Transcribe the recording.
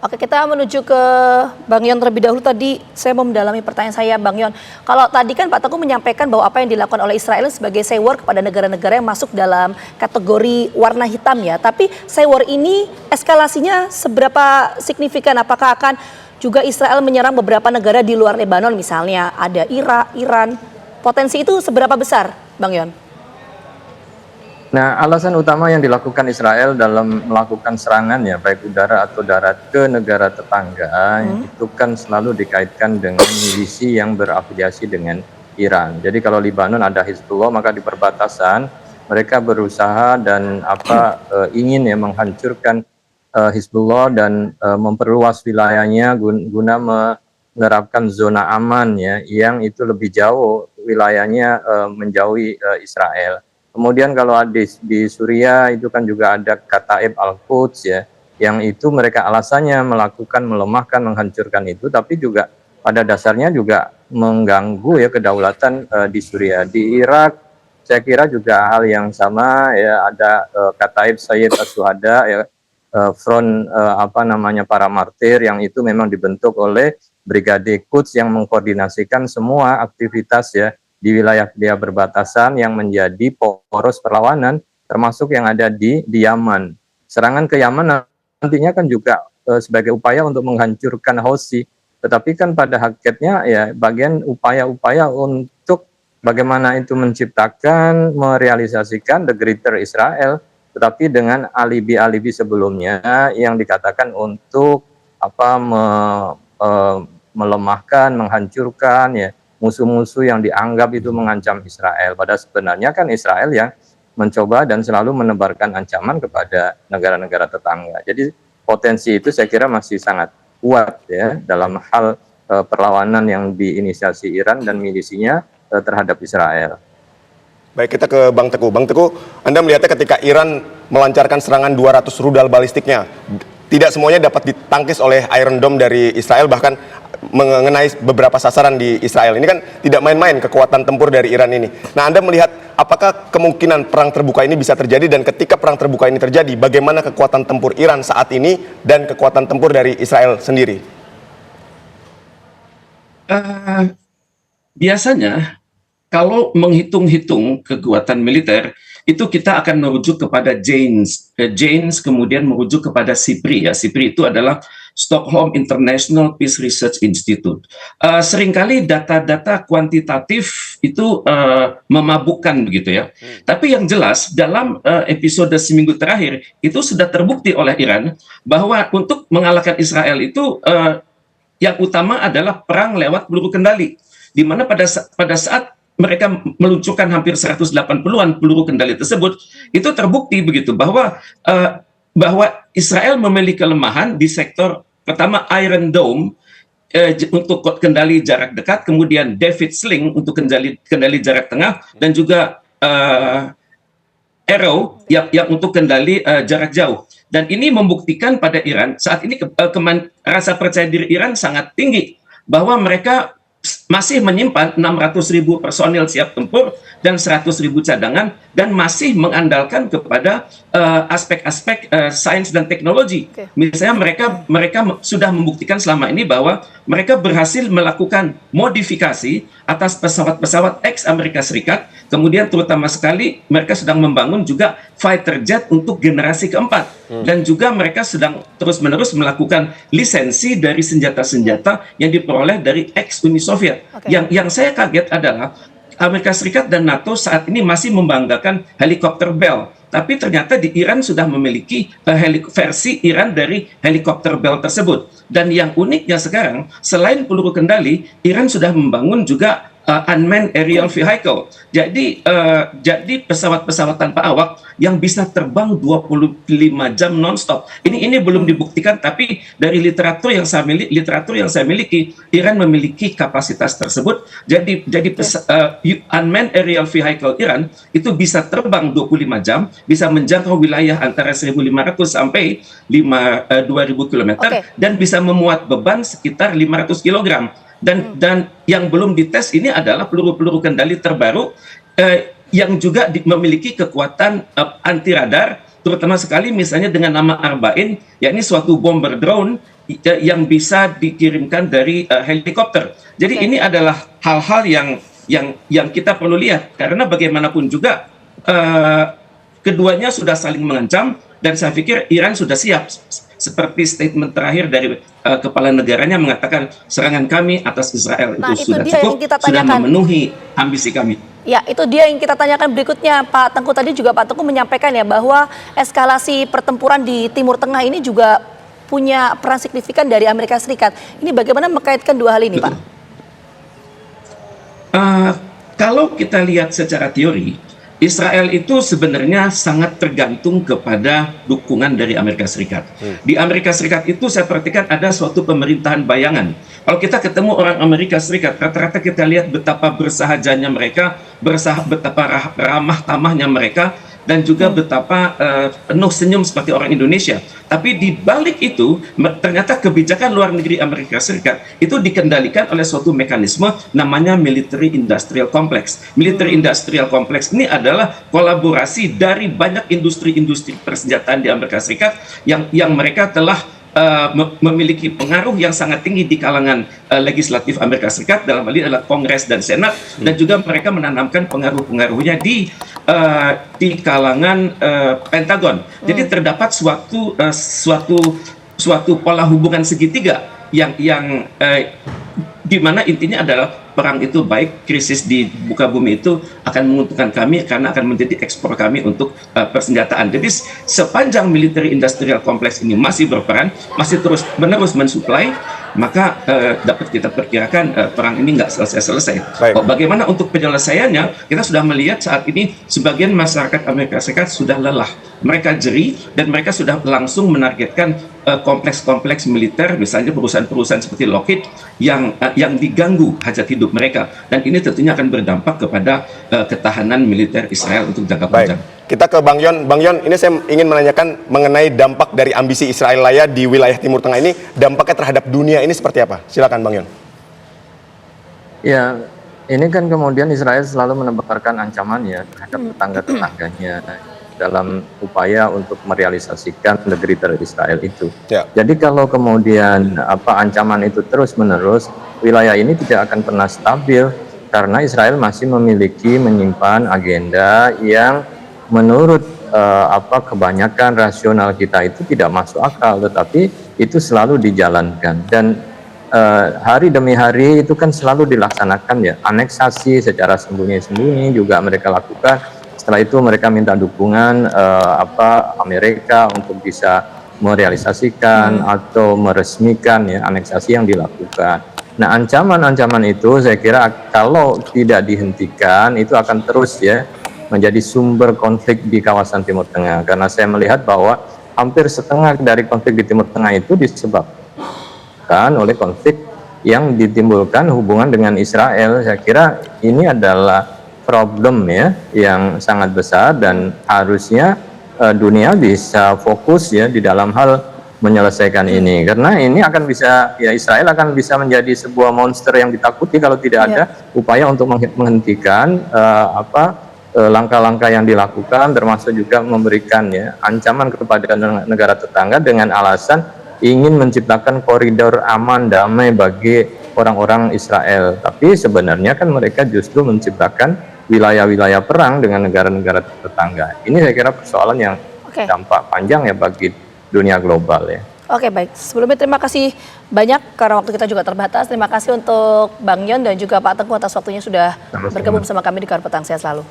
Oke, kita menuju ke Bang Yon terlebih dahulu. Tadi saya mau mendalami pertanyaan saya, Bang Yon. Kalau tadi kan Pak Teguh menyampaikan bahwa apa yang dilakukan oleh Israel sebagai sewar kepada negara-negara yang masuk dalam kategori warna hitam ya. Tapi sewar ini eskalasinya seberapa signifikan? Apakah akan juga Israel menyerang beberapa negara di luar Lebanon, misalnya ada Irak, Iran? Potensi itu seberapa besar, Bang Yon? Nah, alasan utama yang dilakukan Israel dalam melakukan serangan ya, baik udara atau darat ke negara tetangga, itu kan selalu dikaitkan dengan milisi yang berafiliasi dengan Iran. Jadi kalau Lebanon ada Hizbullah, maka di perbatasan mereka berusaha dan ingin ya menghancurkan Hizbullah dan memperluas wilayahnya guna menerapkan zona aman ya, yang itu lebih jauh wilayahnya menjauhi Israel. Kemudian kalau di Suriah itu kan juga ada Kataib Al-Quds ya, yang itu mereka alasannya melakukan melemahkan, menghancurkan itu, tapi juga pada dasarnya juga mengganggu ya kedaulatan di Suriah. Di Irak saya kira juga hal yang sama ya, ada Kataib Sayyid As-Suhada ya, front para martir yang itu memang dibentuk oleh Brigade Quds yang mengkoordinasikan semua aktivitas ya di wilayah dia berbatasan yang menjadi poros perlawanan, termasuk yang ada di Yaman. Serangan ke Yaman nantinya kan juga sebagai upaya untuk menghancurkan Houthi, tetapi kan pada hakikatnya ya bagian upaya-upaya untuk bagaimana itu menciptakan, merealisasikan the Greater Israel, tetapi dengan alibi-alibi sebelumnya yang dikatakan untuk melemahkan, menghancurkan ya musuh-musuh yang dianggap itu mengancam Israel. Pada sebenarnya kan Israel yang mencoba dan selalu menebarkan ancaman kepada negara-negara tetangga. Jadi potensi itu saya kira masih sangat kuat ya dalam hal perlawanan yang diinisiasi Iran dan milisinya terhadap Israel. Baik, kita ke Bang Teguh. Bang Teguh, Anda melihatnya ketika Iran melancarkan serangan 200 rudal balistiknya, tidak semuanya dapat ditangkis oleh Iron Dome dari Israel, bahkan mengenai beberapa sasaran di Israel. Ini kan tidak main-main kekuatan tempur dari Iran ini. Nah, Anda melihat apakah kemungkinan perang terbuka ini bisa terjadi, dan ketika perang terbuka ini terjadi, bagaimana kekuatan tempur Iran saat ini dan kekuatan tempur dari Israel sendiri? Biasanya kalau menghitung-hitung kekuatan militer itu kita akan merujuk kepada Janes, kemudian merujuk kepada SIPRI ya. SIPRI itu adalah Stockholm International Peace Research Institute. Seringkali data-data kuantitatif itu memabukkan begitu ya. Tapi yang jelas dalam episode seminggu terakhir itu sudah terbukti oleh Iran bahwa untuk mengalahkan Israel itu yang utama adalah perang lewat peluru kendali, di mana pada saat mereka meluncurkan hampir 180-an peluru kendali tersebut, itu terbukti begitu bahwa Israel memiliki kelemahan di sektor pertama Iron Dome untuk kendali jarak dekat, kemudian David Sling untuk kendali jarak tengah, dan juga Arrow yang untuk kendali jarak jauh. Dan ini membuktikan pada Iran saat ini rasa percaya diri Iran sangat tinggi bahwa mereka masih menyimpan 600.000 personil siap tempur dan 100.000 cadangan, dan masih mengandalkan kepada aspek-aspek sains dan teknologi. Misalnya mereka sudah membuktikan selama ini bahwa mereka berhasil melakukan modifikasi atas pesawat-pesawat ex Amerika Serikat, kemudian terutama sekali mereka sedang membangun juga fighter jet untuk generasi keempat, dan juga mereka sedang terus-menerus melakukan lisensi dari senjata-senjata yang diperoleh dari ex Uni Soviet. Yang saya kaget adalah Amerika Serikat dan NATO saat ini masih membanggakan helikopter Bell, tapi ternyata di Iran sudah memiliki versi Iran dari helikopter Bell tersebut. Dan yang uniknya sekarang, selain peluru kendali, Iran sudah membangun juga unmanned aerial vehicle. Jadi pesawat-pesawat tanpa awak yang bisa terbang 25 jam nonstop. Ini belum dibuktikan, tapi dari literatur yang saya miliki, Iran memiliki kapasitas tersebut. Jadi unmanned aerial vehicle Iran itu bisa terbang 25 jam, bisa menjangkau wilayah antara 1.500 sampai 2.000 km, dan bisa memuat beban sekitar 500 kg. Dan yang belum dites ini adalah peluru-peluru kendali terbaru yang juga memiliki kekuatan anti radar terutama sekali misalnya dengan nama Arbain, yakni suatu bomber drone yang bisa dikirimkan dari helikopter. Jadi ini adalah hal-hal yang kita perlu lihat, karena bagaimanapun juga keduanya sudah saling mengancam, dan saya pikir Iran sudah siap. Seperti statement terakhir dari kepala negaranya mengatakan serangan kami atas Israel Nah, itu sudah dia cukup, yang kita sudah tanyakan. memenuhi ambisi kami. Ya, itu dia yang kita tanyakan berikutnya, Pak Tengku. Tadi juga Pak Tengku menyampaikan ya bahwa eskalasi pertempuran di Timur Tengah ini juga punya peran signifikan dari Amerika Serikat. Ini bagaimana mengkaitkan dua hal ini, Pak? Kalau kita lihat secara teori, Israel itu sebenarnya sangat tergantung kepada dukungan dari Amerika Serikat. Di Amerika Serikat itu saya perhatikan ada suatu pemerintahan bayangan. Kalau kita ketemu orang Amerika Serikat, rata-rata kita lihat betapa bersahajanya mereka, betapa ramah tamahnya mereka, dan juga betapa penuh senyum seperti orang Indonesia. Tapi di balik itu, ternyata kebijakan luar negeri Amerika Serikat itu dikendalikan oleh suatu mekanisme namanya Military Industrial Complex. Military Industrial Complex ini adalah kolaborasi dari banyak industri-industri persenjataan di Amerika Serikat yang mereka telah memiliki pengaruh yang sangat tinggi di kalangan legislatif Amerika Serikat, dalam hal ini adalah Kongres dan Senat, dan juga mereka menanamkan pengaruh-pengaruhnya di kalangan Pentagon. Jadi terdapat suatu pola hubungan segitiga yang di mana intinya adalah perang itu baik, krisis di muka bumi itu akan menguntungkan kami karena akan menjadi ekspor kami untuk persenjataan. Jadi sepanjang military industrial complex ini masih berperan, masih terus menerus mensuplai, maka dapat kita perkirakan perang ini nggak selesai-selesai. Bagaimana untuk penyelesaiannya? Kita sudah melihat saat ini sebagian masyarakat Amerika Serikat sudah lelah, mereka jeri, dan mereka sudah langsung menargetkan kompleks-kompleks militer, misalnya perusahaan-perusahaan seperti Lockheed yang diganggu hajat hidup mereka, dan ini tentunya akan berdampak kepada ketahanan militer Israel untuk jangka panjang. Kita ke Bang Yon. Bang Yon, ini saya ingin menanyakan mengenai dampak dari ambisi Israel Raya di wilayah Timur Tengah ini, dampaknya terhadap dunia ini seperti apa? Silakan Bang Yon. Ya, ini kan kemudian Israel selalu menebarkan ancaman ya terhadap tetangga-tetangganya dalam upaya untuk merealisasikan negeri Israel itu. Jadi kalau kemudian ancaman itu terus-menerus, wilayah ini tidak akan pernah stabil karena Israel masih menyimpan agenda yang menurut kebanyakan rasional kita itu tidak masuk akal, tetapi itu selalu dijalankan, dan hari demi hari itu kan selalu dilaksanakan ya. Aneksasi secara sembunyi-sembunyi juga mereka lakukan. Setelah itu mereka minta dukungan Amerika untuk bisa merealisasikan atau meresmikan ya aneksasi yang dilakukan. Nah, ancaman-ancaman itu saya kira kalau tidak dihentikan itu akan terus ya menjadi sumber konflik di kawasan Timur Tengah, karena saya melihat bahwa hampir setengah dari konflik di Timur Tengah itu disebabkan oleh konflik yang ditimbulkan hubungan dengan Israel. Saya kira ini adalah problem ya yang sangat besar, dan harusnya dunia bisa fokus ya di dalam hal menyelesaikan ini, karena ini akan bisa ya, Israel akan bisa menjadi sebuah monster yang ditakuti kalau tidak ada upaya untuk menghentikan langkah-langkah yang dilakukan, termasuk juga memberikan ya ancaman kepada negara tetangga dengan alasan ingin menciptakan koridor aman damai bagi orang-orang Israel. Tapi sebenarnya kan mereka justru menciptakan wilayah-wilayah perang dengan negara-negara tetangga. Ini saya kira persoalan yang dampak panjang ya bagi dunia global ya. Oke, baik. Sebelumnya terima kasih banyak karena waktu kita juga terbatas. Terima kasih untuk Bang Yon dan juga Pak Tengku atas waktunya sudah bergabung bersama kami di Kabar Petang. Sehat selalu.